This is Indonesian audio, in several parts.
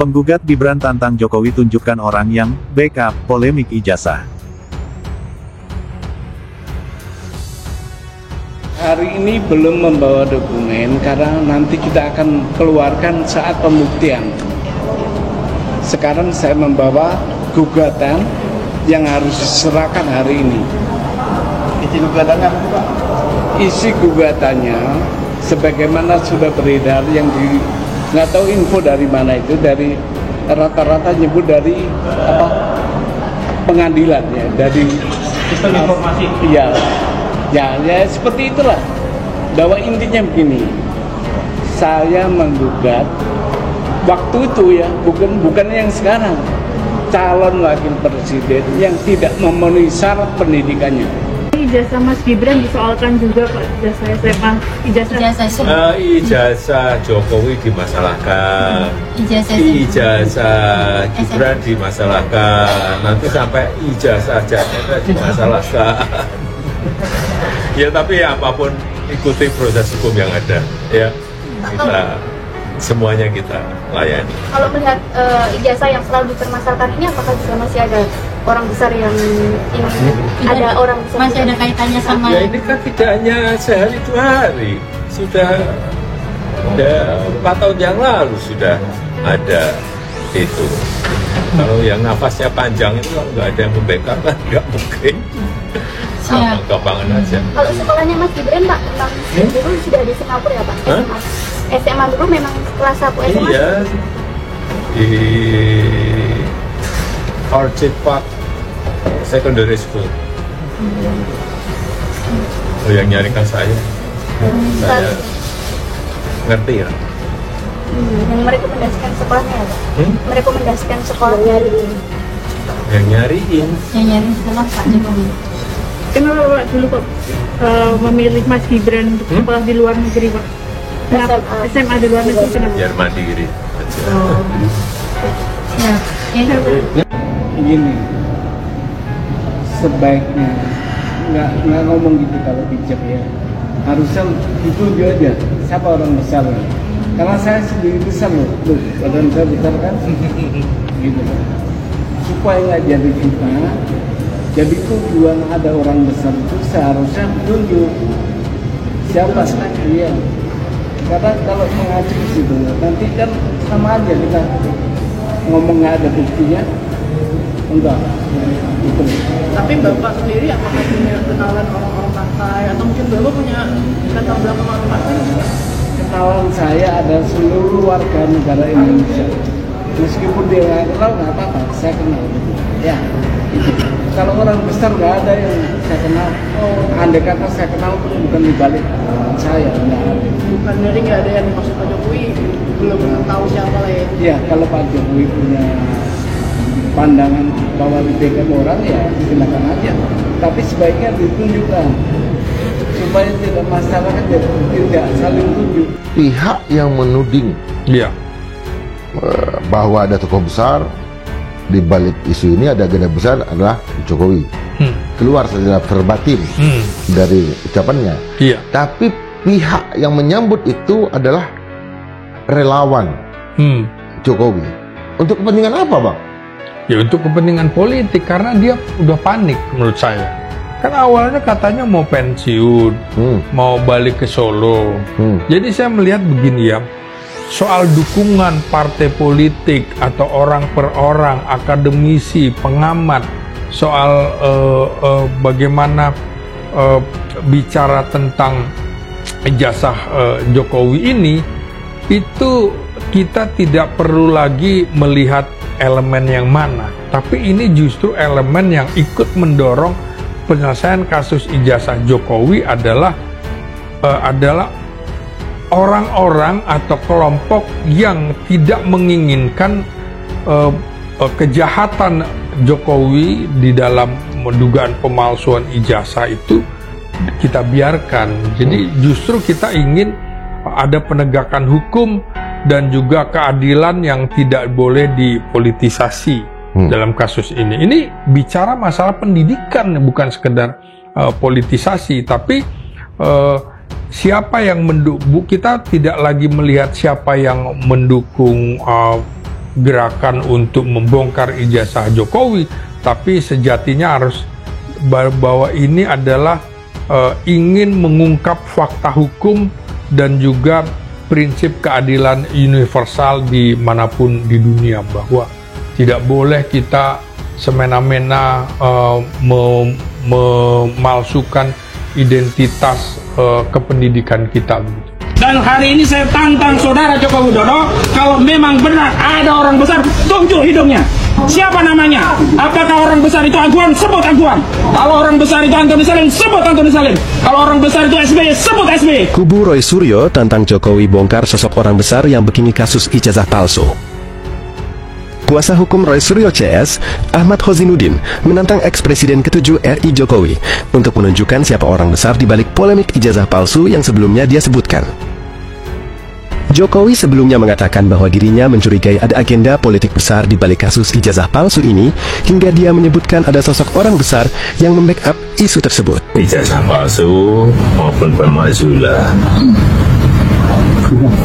Penggugat Gibran tantang Jokowi tunjukkan orang yang backup polemik ijazah. Hari ini belum membawa dokumen karena nanti kita akan keluarkan saat pembuktian. Sekarang saya membawa gugatan yang harus diserahkan hari ini. Isi gugatannya apa, Pak? Isi gugatannya sebagaimana sudah beredar yang nggak tahu info dari mana itu, dari rata-rata nyebut dari pengadilan ya, dari Sistem informasi. Iya. Ya seperti itulah. Bahwa intinya begini, saya menggugat waktu itu ya, bukan yang sekarang, calon wakil presiden yang tidak memenuhi syarat pendidikannya. Ijazah Mas Gibran disoalkan juga, Pak. Ijazah SMA, ijazah Jokowi dimasalahkan, ijazah Gibran dimasalahkan, nanti sampai ijazah Jatara dimasalahkan. Ya tapi ya apapun ikuti proses hukum yang ada, ya kita semuanya kita layani. Kalau melihat ijazah yang selalu dipermasalahkan ini, apakah juga masih ada orang besar yang ini ada orang besar masih ada kaitannya sama? Ya ini kan tidak hanya sehari 2 hari, sudah 4 tahun yang lalu sudah ada itu. Kalau yang nafasnya panjang itu nggak ada yang membackup kan nggak mungkin. Gampang-gampangan aja. Kalau sekolahnya Mas Gibran, Pak, memang dulu sudah di Singapura ya, Pak? SMA dulu memang kelas 1 SMA? Iya, di Orchid Park Secondary School. Oh, yang nyarikan saya ngerti ya. Yang merekomendasikan sekolahnya ya, Pak? Merekomendasikan sekolahnya Yang nyariin sekolah Pak Jokowi. Kenapa Pak dulu Pak memilih Mas Gibran untuk sekolah di luar negeri, Pak? Kenapa SMA di luar negeri, kenapa? biar mandiri aja. Begini, sebaiknya nggak ngomong gitu kalau bijak ya. Harusnya ditunjuk aja siapa orang besar. Karena saya sendiri besar loh, badan saya besar kan, gitu. Supaya nggak jadi fitnah. Jadi tujuan ada orang besar itu seharusnya tunjuk siapa. Iya. Karena kalau mengacu ke situ nanti kan sama aja kita ngomong nggak ada buktinya. Enggak. Gitu. Tapi Bapak sendiri apakah punya kenalan orang-orang partai atau mungkin Bapak punya latar belakang orang partai? Kenalan saya ada seluruh warga negara Indonesia. Meskipun dia nggak kenal nggak apa-apa, saya kenal. Ya. Kalau orang besar nggak ada yang saya kenal. Andai kata saya kenal pun bukan di balik saya. Bukan dari nggak ada yang dimaksud Pak Jokowi, belum tahu siapa lah ya. Iya, kalau Pak Jokowi punya pandangan bahwa dibackup orang ya silakan aja. Tapi sebaiknya ditunjukkan supaya tidak masalah kan tidak saling tunjuk. Pihak yang menuding bahwa ada tokoh besar di balik isu ini, ada agenda besar adalah Jokowi. Keluar secara verbatim dari ucapannya. Tapi pihak yang menyambut itu adalah relawan Jokowi. Untuk kepentingan apa, Bang? Ya untuk kepentingan politik, karena dia udah panik menurut saya. Kan awalnya katanya mau pensiun, mau balik ke Solo. Jadi saya melihat begini ya, soal dukungan partai politik atau orang per orang, akademisi, pengamat, soal bagaimana bicara tentang ijazah Jokowi ini, itu kita tidak perlu lagi melihat elemen yang mana, tapi ini justru elemen yang ikut mendorong penyelesaian kasus ijazah Jokowi adalah orang-orang atau kelompok yang tidak menginginkan kejahatan Jokowi di dalam dugaan pemalsuan ijazah itu kita biarkan. Jadi justru kita ingin ada penegakan hukum dan juga keadilan yang tidak boleh dipolitisasi dalam kasus ini. Ini bicara masalah pendidikan, bukan sekedar politisasi, tapi siapa yang mendukung. Kita tidak lagi melihat siapa yang mendukung gerakan untuk membongkar ijazah Jokowi, tapi sejatinya harus bahwa ini adalah ingin mengungkap fakta hukum dan juga prinsip keadilan universal dimanapun di dunia, bahwa tidak boleh kita semena-mena memalsukan identitas kependidikan kita. Dan hari ini saya tantang saudara Joko Widodo, kalau memang benar ada orang besar, tunjuk hidungnya. Siapa namanya? Apakah orang besar itu Aguan? Sebut Aguan. Kalau orang besar itu Antoni Salim, sebut Antoni Salim. Kalau orang besar itu SBY, sebut SBY. Kubu Roy Suryo tantang Jokowi bongkar sosok orang besar yang begini kasus ijazah palsu. Kuasa hukum Roy Suryo CS, Ahmad Hozinuddin, menantang ex-presiden ke-7 RI Jokowi untuk menunjukkan siapa orang besar di balik polemik ijazah palsu yang sebelumnya dia sebutkan. Jokowi sebelumnya mengatakan bahwa dirinya mencurigai ada agenda politik besar di balik kasus ijazah palsu ini, hingga dia menyebutkan ada sosok orang besar yang membackup isu tersebut. Ijazah palsu maupun pemakzulan,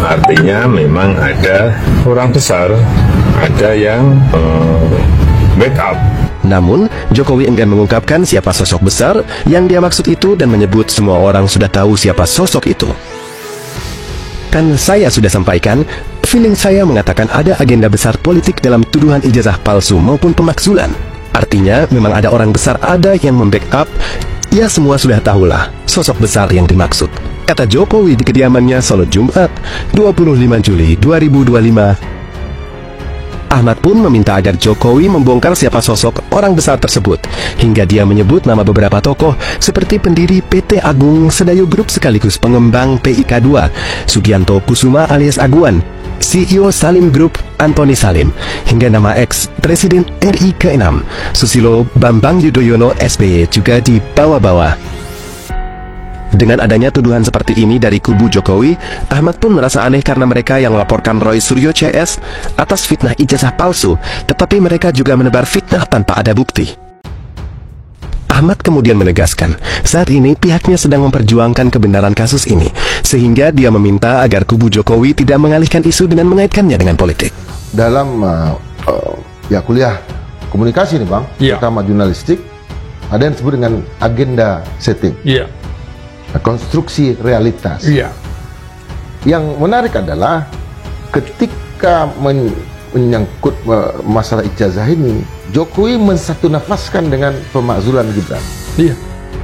artinya memang ada orang besar, ada yang backup. Namun, Jokowi enggan mengungkapkan siapa sosok besar yang dia maksud itu dan menyebut semua orang sudah tahu siapa sosok itu. Kan saya sudah sampaikan, feeling saya mengatakan ada agenda besar politik dalam tuduhan ijazah palsu maupun pemakzulan. Artinya, memang ada orang besar, ada yang membackup. Ya, semua sudah tahulah sosok besar yang dimaksud, kata Jokowi di kediamannya Solo Jumat 25 Juli 2025. Ahmad pun meminta agar Jokowi membongkar siapa sosok orang besar tersebut, hingga dia menyebut nama beberapa tokoh seperti pendiri PT Agung Sedayo Group sekaligus pengembang PIK2, Sugianto Kusuma alias Aguan, CEO Salim Group Antoni Salim, hingga nama ex-presiden RI ke-6 Susilo Bambang Yudhoyono SBY juga dibawa-bawa. Dengan adanya tuduhan seperti ini dari kubu Jokowi, Ahmad pun merasa aneh karena mereka yang melaporkan Roy Suryo CS atas fitnah ijazah palsu, tetapi mereka juga menebar fitnah tanpa ada bukti. Ahmad kemudian menegaskan, saat ini pihaknya sedang memperjuangkan kebenaran kasus ini, sehingga dia meminta agar kubu Jokowi tidak mengalihkan isu dengan mengaitkannya dengan politik. Dalam kuliah komunikasi nih Bang, terutama jurnalistik, ada yang disebut dengan agenda setting. Konstruksi realitas. Yang menarik adalah ketika menyangkut masalah ijazah ini, Jokowi mensatu nafaskan dengan pemakzulan Gibran.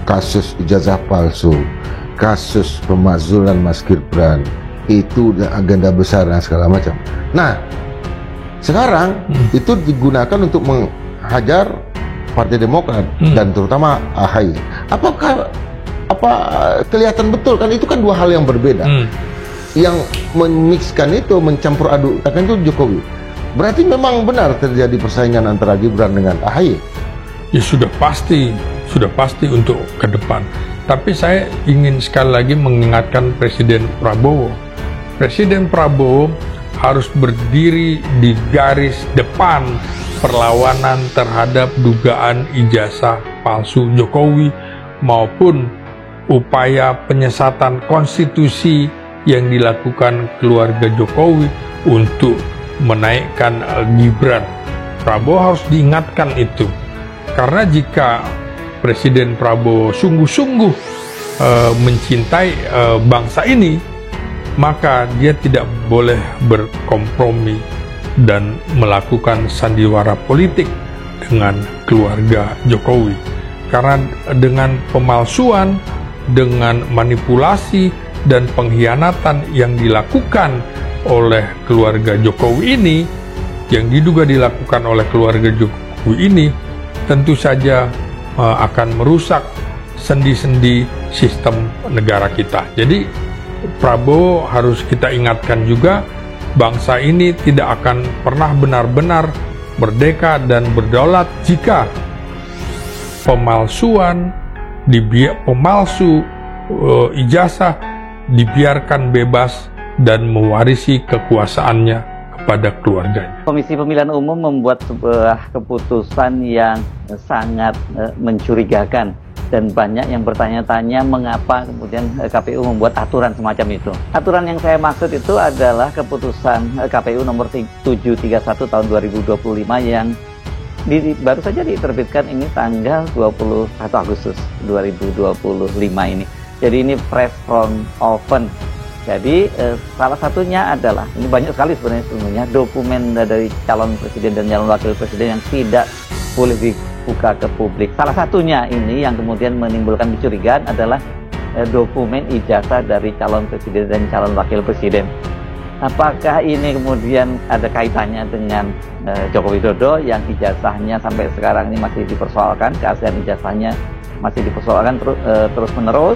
Kasus ijazah palsu, kasus pemakzulan Mas Gibran, itu agenda besar dan segala macam. Nah, sekarang itu digunakan untuk menghajar Partai Demokrat dan terutama AHY. Kelihatan betul kan itu kan dua hal yang berbeda. Yang memixkan itu, mencampur adukkan itu Jokowi. Berarti memang benar terjadi persaingan antara Gibran dengan AHY. Ya sudah pasti untuk ke depan. Tapi saya ingin sekali lagi mengingatkan Presiden Prabowo. Presiden Prabowo harus berdiri di garis depan perlawanan terhadap dugaan ijazah palsu Jokowi maupun upaya penyesatan konstitusi yang dilakukan keluarga Jokowi untuk menaikkan Gibran. Prabowo harus diingatkan itu, karena jika Presiden Prabowo sungguh-sungguh mencintai bangsa ini, maka dia tidak boleh berkompromi dan melakukan sandiwara politik dengan keluarga Jokowi. Karena dengan pemalsuan, dengan manipulasi dan pengkhianatan yang dilakukan oleh keluarga Jokowi ini, yang diduga dilakukan oleh keluarga Jokowi ini, tentu saja akan merusak sendi-sendi sistem negara kita. Jadi Prabowo harus kita ingatkan juga, bangsa ini tidak akan pernah benar-benar merdeka dan berdaulat jika pemalsu ijazah dibiarkan bebas dan mewarisi kekuasaannya kepada keluarganya. Komisi Pemilihan Umum membuat sebuah keputusan yang sangat mencurigakan Dan banyak yang bertanya-tanya mengapa kemudian KPU membuat aturan semacam itu. Aturan yang saya maksud itu adalah keputusan KPU nomor 731 tahun 2025 yang baru saja diterbitkan ini tanggal 21 Agustus 2025 ini. Jadi ini press from oven. Jadi salah satunya adalah, ini banyak sekali sebenarnya dokumen dari calon presiden dan calon wakil presiden yang tidak boleh dibuka ke publik. Salah satunya ini yang kemudian menimbulkan kecurigaan adalah dokumen ijazah dari calon presiden dan calon wakil presiden. Apakah ini kemudian ada kaitannya dengan Joko Widodo yang ijazahnya sampai sekarang ini masih dipersoalkan, keaslian ijazahnya masih dipersoalkan terus menerus.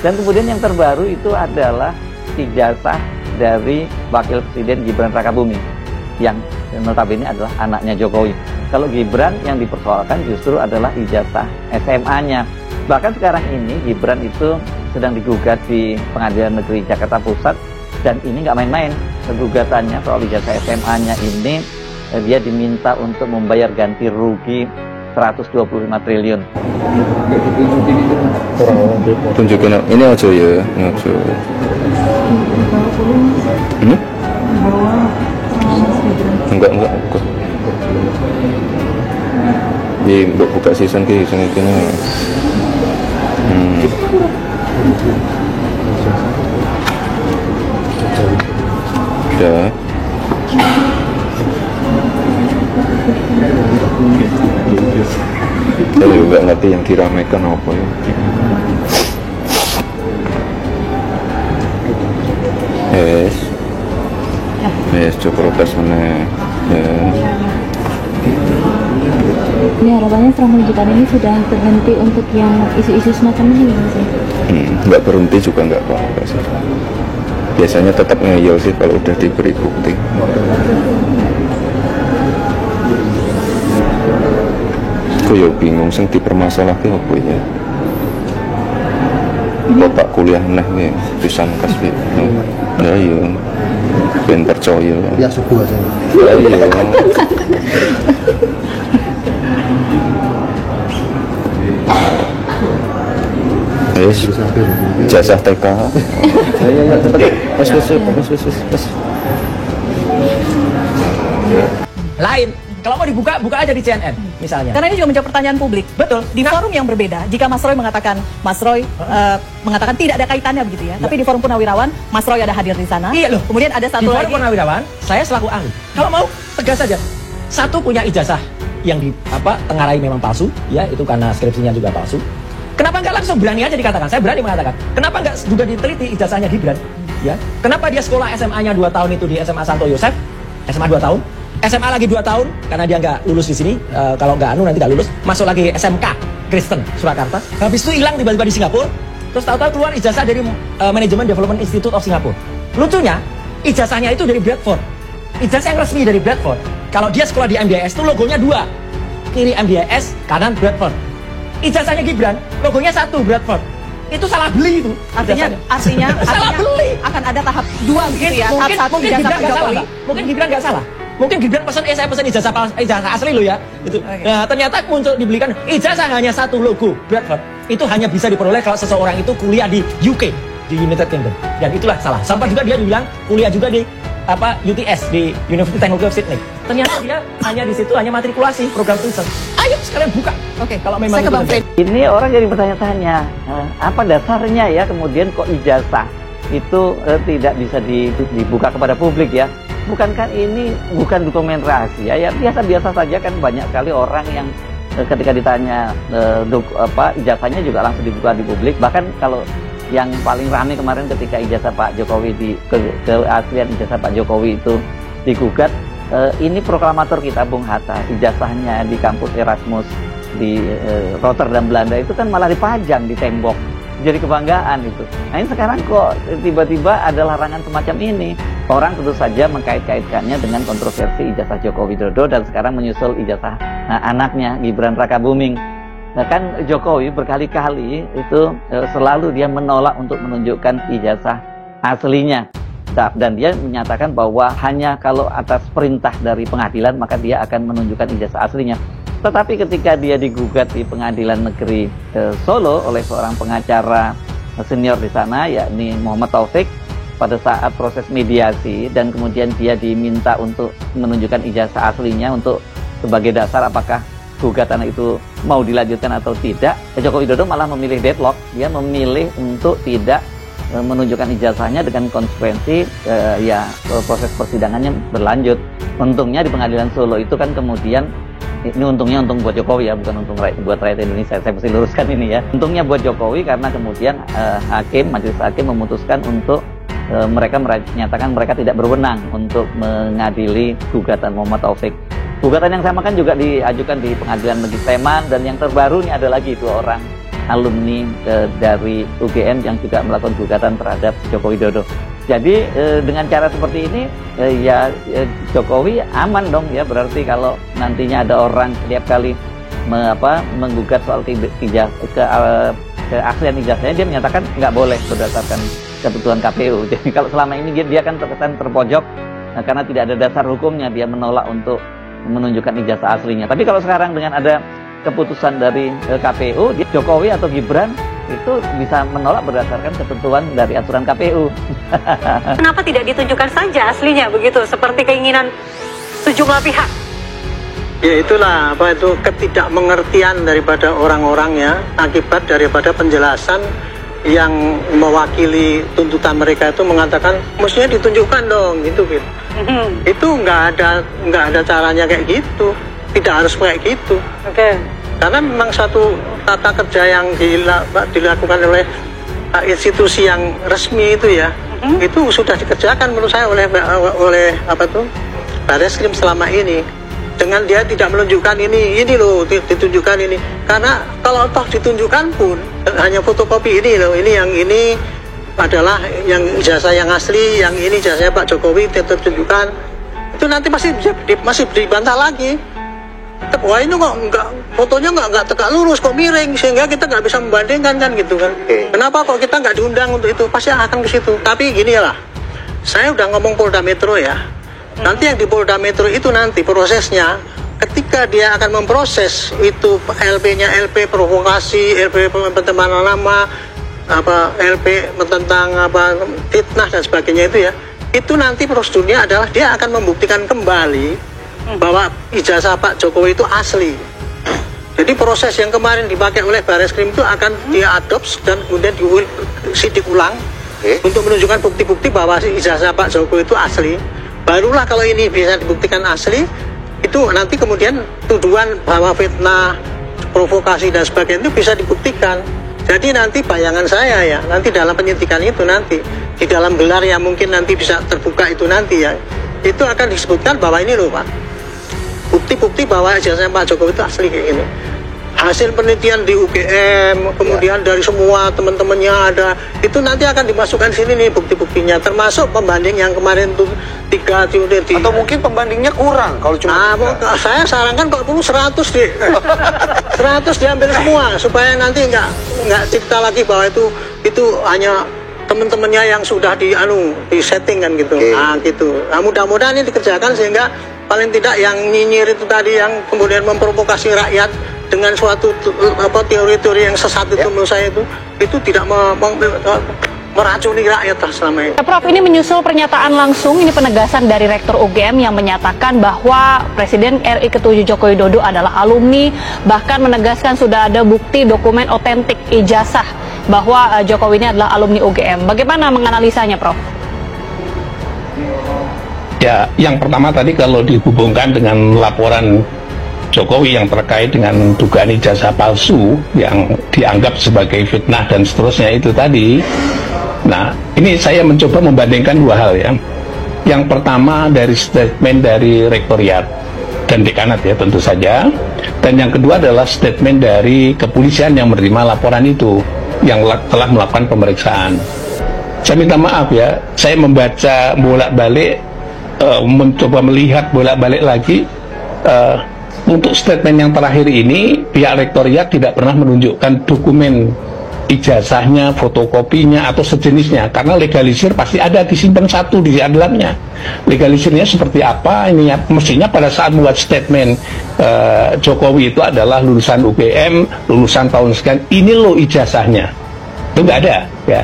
Dan kemudian yang terbaru itu adalah ijazah dari wakil presiden Gibran Rakabuming yang notabene adalah anaknya Jokowi. Kalau Gibran yang dipersoalkan justru adalah ijazah SMA-nya. Bahkan sekarang ini Gibran itu sedang digugat di Pengadilan Negeri Jakarta Pusat, dan ini nggak main-main. Gugatannya soal ijazah SMA-nya ini dia diminta untuk membayar ganti rugi 125 triliun. Tunjukin ini aja ya, ini aja. Enggak. Ini buka season ke season ini. Udah. Saya juga ngerti yang diramekan apa ya. Coba protes mana. Ini harapannya setelah menunjukkan ini sudah terhenti untuk yang isu-isu semacam ini sih? Nggak berhenti juga nggak apa-apa sih. Biasanya tetap ngeyel sih kalau udah diberi bukti. Aku ya bingung sing dipermasalahke apa ya. Bapak kuliah neh we pisan kas we. Ya iya. Ben percaya. Ya subuh aja. Ya iya. Yes, jasa TK. Ya, Mas. Lain, kalau mau dibuka, buka aja di CNN misalnya. Karena ini juga menjawab pertanyaan publik. Betul. Di forum yang berbeda, jika Mas Roy mengatakan mengatakan tidak ada kaitannya begitu ya. Tapi di forum Purnawirawan, Mas Roy ada hadir di sana. Iya loh. Kemudian ada satu lagi. Di forum Purnawirawan, saya selaku ahli. Kalau mau tegas saja. Satu punya ijazah yang tengarai memang palsu, ya itu karena skripsinya juga palsu. Kenapa nggak langsung berani aja dikatakan? Saya berani mengatakan. Kenapa nggak juga diteliti ijazahnya Gibran? Ya. Kenapa dia sekolah SMA-nya 2 tahun itu di SMA Santo Yosef? SMA 2 tahun. SMA lagi 2 tahun karena dia nggak lulus di sini. Kalau nggak nanti nggak lulus. Masuk lagi SMK Kristen Surakarta. Habis itu hilang tiba-tiba di Singapura. Terus tahu-tahu keluar ijazah dari Management Development Institute of Singapore. Lucunya ijazahnya itu dari Bradford. Ijazah yang resmi dari Bradford. Kalau dia sekolah di MBIS itu logonya 2. Kiri MBIS, kanan Bradford. Ijazahnya Gibran, logonya 1 Bradford. Itu salah beli itu. Artinya salah beli. Akan ada tahap 2 gitu ya. Mungkin Gibran nggak salah. Mungkin Gibran nggak salah. Mungkin Gibran pesan, saya pesan ijazah asli lo ya. Itu. Nah, ternyata muncul dibelikan ijazah hanya 1 logo Bradford. Itu hanya bisa diperoleh kalau seseorang itu kuliah di UK, di United Kingdom. Dan itulah salah. Sampai juga dia bilang kuliah juga di UTS, di University Technology of Sydney. Ternyata dia hanya di situ hanya matrikulasi program tulisan. Ayo sekalian buka. Oke, kalau memang saya ke Bang Fred. Ini orang jadi bertanya-tanya, apa dasarnya ya kemudian kok ijazah itu tidak bisa dibuka kepada publik ya? Bukankah ini bukan dokumen rahasia ya? Biasa-biasa saja kan, banyak sekali orang yang ketika ditanya ijazahnya juga langsung dibuka di publik. Bahkan kalau yang paling ramai kemarin ketika ijazah Pak Jokowi keaslian ijazah Pak Jokowi itu digugat, ini proklamator kita Bung Hatta, ijazahnya di kampus Erasmus di Rotterdam Belanda itu kan malah dipajang di tembok, jadi kebanggaan itu. Nah ini sekarang kok tiba-tiba ada larangan semacam ini. Orang tentu saja mengkait-kaitkannya dengan kontroversi ijazah Joko Widodo dan sekarang menyusul ijazah anaknya Gibran Rakabuming. Nah kan Jokowi berkali-kali itu selalu dia menolak untuk menunjukkan ijazah aslinya. Dan dia menyatakan bahwa hanya kalau atas perintah dari pengadilan maka dia akan menunjukkan ijazah aslinya. Tetapi ketika dia digugat di Pengadilan Negeri Solo oleh seorang pengacara senior di sana, yakni Muhammad Taufik, pada saat proses mediasi dan kemudian dia diminta untuk menunjukkan ijazah aslinya untuk sebagai dasar apakah gugatan itu mau dilanjutkan atau tidak, Joko Widodo malah memilih deadlock. Dia memilih untuk tidak menunjukkan ijazahnya dengan konsekuensi proses persidangannya berlanjut. Untungnya di Pengadilan Solo itu kan kemudian, ini untungnya untung buat Jokowi ya, bukan untung buat rakyat Indonesia. Saya mesti luruskan ini ya. Untungnya buat Jokowi karena kemudian majelis hakim memutuskan untuk mereka menyatakan mereka tidak berwenang untuk mengadili gugatan Muhammad Taufik. Gugatan yang sama kan juga diajukan di Pengadilan Negeri Sleman, dan yang terbaru ini ada lagi 2 orang alumni dari UGM yang juga melakukan gugatan terhadap Joko Widodo. Jadi dengan cara seperti ini Jokowi aman dong ya, berarti kalau nantinya ada orang setiap kali menggugat soal keaslian ijazahnya, dia menyatakan nggak boleh berdasarkan ketentuan KPU. Jadi kalau selama ini dia kan terkesan terpojok karena tidak ada dasar hukumnya, dia menolak untuk menunjukkan ijazah aslinya. Tapi kalau sekarang dengan ada keputusan dari KPU, Jokowi atau Gibran itu bisa menolak berdasarkan ketentuan dari aturan KPU. Kenapa tidak ditunjukkan saja aslinya begitu, seperti keinginan sejumlah pihak? Ya itulah ketidakmengertian daripada orang-orangnya akibat daripada penjelasan yang mewakili tuntutan mereka itu mengatakan mestinya ditunjukkan dong gitu. Itu nggak ada caranya kayak gitu, tidak harus kayak gitu. Karena memang satu tata kerja yang dilakukan oleh institusi yang resmi itu ya, itu sudah dikerjakan menurut saya oleh Barreskrim selama ini. Dengan dia tidak menunjukkan ini loh, ditunjukkan ini. Karena kalau toh ditunjukkan pun hanya fotokopi ini loh, ini adalah yang ijazah yang asli, yang ini ijazahnya Pak Jokowi tetap tunjukkan. Itu nanti masih dibantah lagi. Wah ini kok fotonya nggak tegak lurus, kok miring, sehingga kita nggak bisa membandingkan kan gitu kan. Kenapa kok kita nggak diundang untuk itu? Pasti akan ke situ. Tapi gini lah, saya udah ngomong Polda Metro ya. Nanti yang di Polda Metro itu nanti prosesnya, ketika dia akan memproses itu LP-nya, LP provokasi, LP pencemaran nama, LP tentang fitnah dan sebagainya itu ya, itu nanti prosedurnya adalah dia akan membuktikan kembali bahwa ijazah Pak Jokowi itu asli. Jadi proses yang kemarin dipakai oleh Barreskrim itu akan diadopsi dan kemudian disidik ulang untuk menunjukkan bukti-bukti bahwa ijazah Pak Jokowi itu asli. Barulah kalau ini bisa dibuktikan asli, itu nanti kemudian tuduhan bahwa fitnah, provokasi dan sebagainya itu bisa dibuktikan. Jadi nanti bayangan saya ya, nanti dalam penyidikan itu nanti di dalam gelar yang mungkin nanti bisa terbuka itu nanti ya, itu akan disebutkan bahwa ini loh Pak, bukti-bukti bahwa ijazah Pak Jokowi itu asli kayak ini. Hasil penelitian di UGM, kemudian dari semua teman-temannya ada, itu nanti akan dimasukkan sini nih bukti-buktinya, termasuk pembanding yang kemarin tuh 3 teori. Atau mungkin pembandingnya kurang kalau cuma saya sarankan 100 deh. 100 diambil semua supaya nanti nggak cerita lagi bahwa itu hanya teman-temannya yang sudah di setting kan gitu. Gitu. Nah, mudah-mudahan ini dikerjakan sehingga paling tidak yang nyinyir itu tadi yang kemudian memprovokasi rakyat dengan suatu teori-teori yang sesat itu menurut saya itu tidak meracuni rakyat selama ini. Prof, ini menyusul pernyataan langsung, ini penegasan dari Rektor UGM yang menyatakan bahwa Presiden RI ke-7 Joko Widodo adalah alumni, bahkan menegaskan sudah ada bukti dokumen otentik ijazah bahwa Jokowi ini adalah alumni UGM. Bagaimana menganalisanya, Prof? Ya, yang pertama tadi kalau dihubungkan dengan laporan Jokowi yang terkait dengan dugaan ijazah palsu yang dianggap sebagai fitnah dan seterusnya itu tadi. Nah, ini saya mencoba membandingkan 2 hal ya. Yang pertama dari statement dari Rektoriat dan Dekanat ya tentu saja. Dan yang kedua adalah statement dari kepolisian yang menerima laporan itu, yang telah melakukan pemeriksaan. Saya minta maaf ya, saya membaca bolak-balik, mencoba melihat bolak-balik lagi. Untuk statement yang terakhir ini, pihak Rektoriat tidak pernah menunjukkan dokumen ijazahnya, fotokopinya atau sejenisnya, karena legalisir pasti ada disimpan satu di dalamnya. Legalisirnya seperti apa ini ya, mestinya pada saat buat statement Jokowi itu adalah lulusan UGM, lulusan tahun sekian, ini loh ijazahnya. Itu nggak ada ya.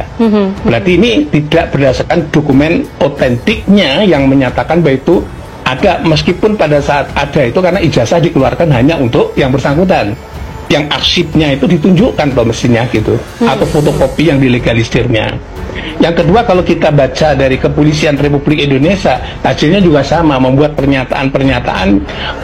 Berarti ini tidak berdasarkan dokumen otentiknya yang menyatakan bahwa itu ada, meskipun pada saat ada itu karena ijazah dikeluarkan hanya untuk yang bersangkutan, yang arsipnya itu ditunjukkan loh mestinya gitu, atau fotokopi yang dilegalisirnya. Yang kedua, kalau kita baca dari Kepolisian Republik Indonesia, hasilnya juga sama, membuat pernyataan-pernyataan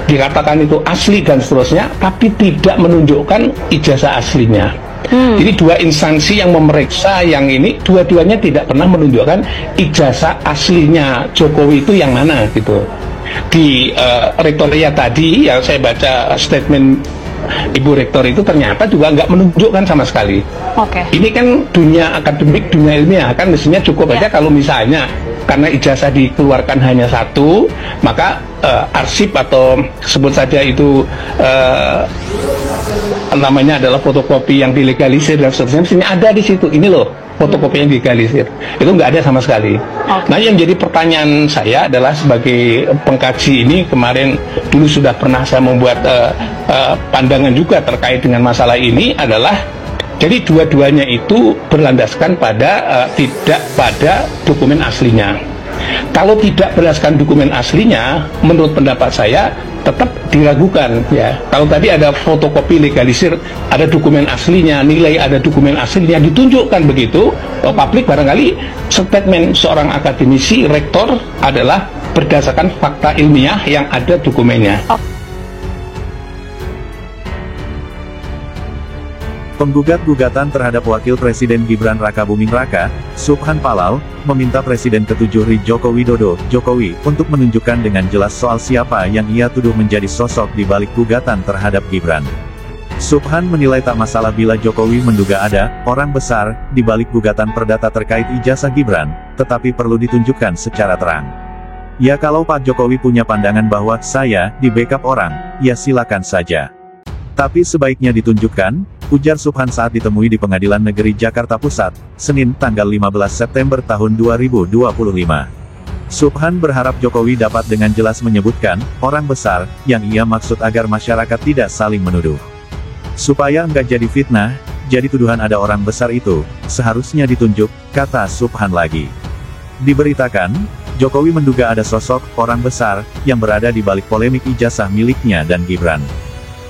dikatakan itu asli dan seterusnya, tapi tidak menunjukkan ijazah aslinya. Jadi dua instansi yang memeriksa yang ini, dua-duanya tidak pernah menunjukkan ijazah aslinya Jokowi itu yang mana gitu. Di rektoria tadi yang saya baca statement Ibu Rektor itu ternyata juga nggak menunjukkan sama sekali. Ini kan dunia akademik, dunia ilmiah, kan mestinya cukup aja kalau misalnya karena ijazah dikeluarkan hanya satu, maka arsip atau sebut saja itu namanya adalah fotokopi yang dilegalisir dan seterusnya, mestinya ada di situ. Ini loh fotokopi yang dilegalisir, itu nggak ada sama sekali. Nah, yang jadi pertanyaan saya adalah sebagai pengkaji ini, kemarin dulu sudah pernah saya membuat pandangan juga terkait dengan masalah ini adalah, jadi dua-duanya itu berlandaskan pada tidak pada dokumen aslinya. Kalau tidak berdasarkan dokumen aslinya, menurut pendapat saya tetap diragukan ya. Kalau tadi ada fotokopi legalisir, ada dokumen aslinya, nilai ada dokumen aslinya, ditunjukkan begitu, publik barangkali statement seorang akademisi rektor adalah berdasarkan fakta ilmiah yang ada dokumennya. Penggugat gugatan terhadap Wakil Presiden Gibran Rakabuming Raka, Subhan Palal, meminta Presiden ke-7 Joko Widodo, Jokowi, untuk menunjukkan dengan jelas soal siapa yang ia tuduh menjadi sosok di balik gugatan terhadap Gibran. Subhan menilai tak masalah bila Jokowi menduga ada orang besar di balik gugatan perdata terkait ijazah Gibran, tetapi perlu ditunjukkan secara terang. Ya, kalau Pak Jokowi punya pandangan bahwa saya di backup orang, ya silakan saja. Tapi sebaiknya ditunjukkan, ujar Subhan saat ditemui di Pengadilan Negeri Jakarta Pusat, Senin tanggal 15 September tahun 2025. Subhan berharap Jokowi dapat dengan jelas menyebutkan orang besar yang ia maksud agar masyarakat tidak saling menuduh. Supaya enggak jadi fitnah, jadi tuduhan ada orang besar itu seharusnya ditunjuk, kata Subhan lagi. Diberitakan, Jokowi menduga ada sosok orang besar yang berada di balik polemik ijazah miliknya dan Gibran.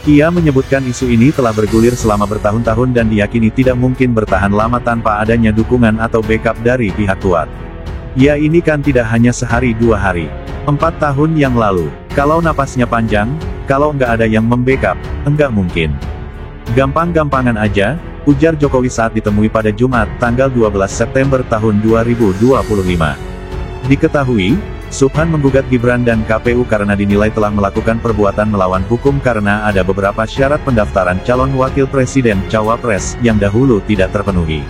Ia menyebutkan isu ini telah bergulir selama bertahun-tahun dan diyakini tidak mungkin bertahan lama tanpa adanya dukungan atau backup dari pihak kuat. Ya, ini kan tidak hanya sehari 2 hari. 4 tahun yang lalu, kalau napasnya panjang, kalau nggak ada yang membackup, enggak mungkin. Gampang-gampangan aja, ujar Jokowi saat ditemui pada Jumat, tanggal 12 September tahun 2025. Diketahui, Subhan menggugat Gibran dan KPU karena dinilai telah melakukan perbuatan melawan hukum karena ada beberapa syarat pendaftaran calon wakil presiden Cawapres yang dahulu tidak terpenuhi.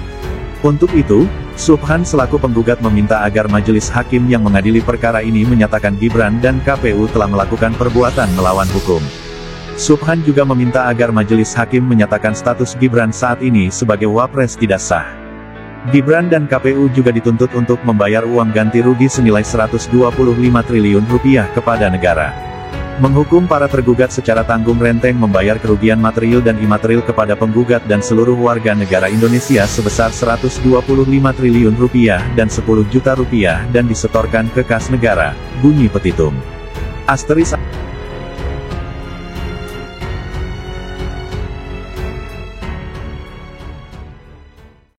Untuk itu, Subhan selaku penggugat meminta agar majelis hakim yang mengadili perkara ini menyatakan Gibran dan KPU telah melakukan perbuatan melawan hukum. Subhan juga meminta agar majelis hakim menyatakan status Gibran saat ini sebagai wapres tidak sah. Gibran dan KPU juga dituntut untuk membayar uang ganti rugi senilai 125 triliun rupiah kepada negara. Menghukum para tergugat secara tanggung renteng membayar kerugian material dan imaterial kepada penggugat dan seluruh warga negara Indonesia sebesar 125 triliun rupiah dan 10 juta rupiah dan disetorkan ke kas negara, bunyi petitum. Asteris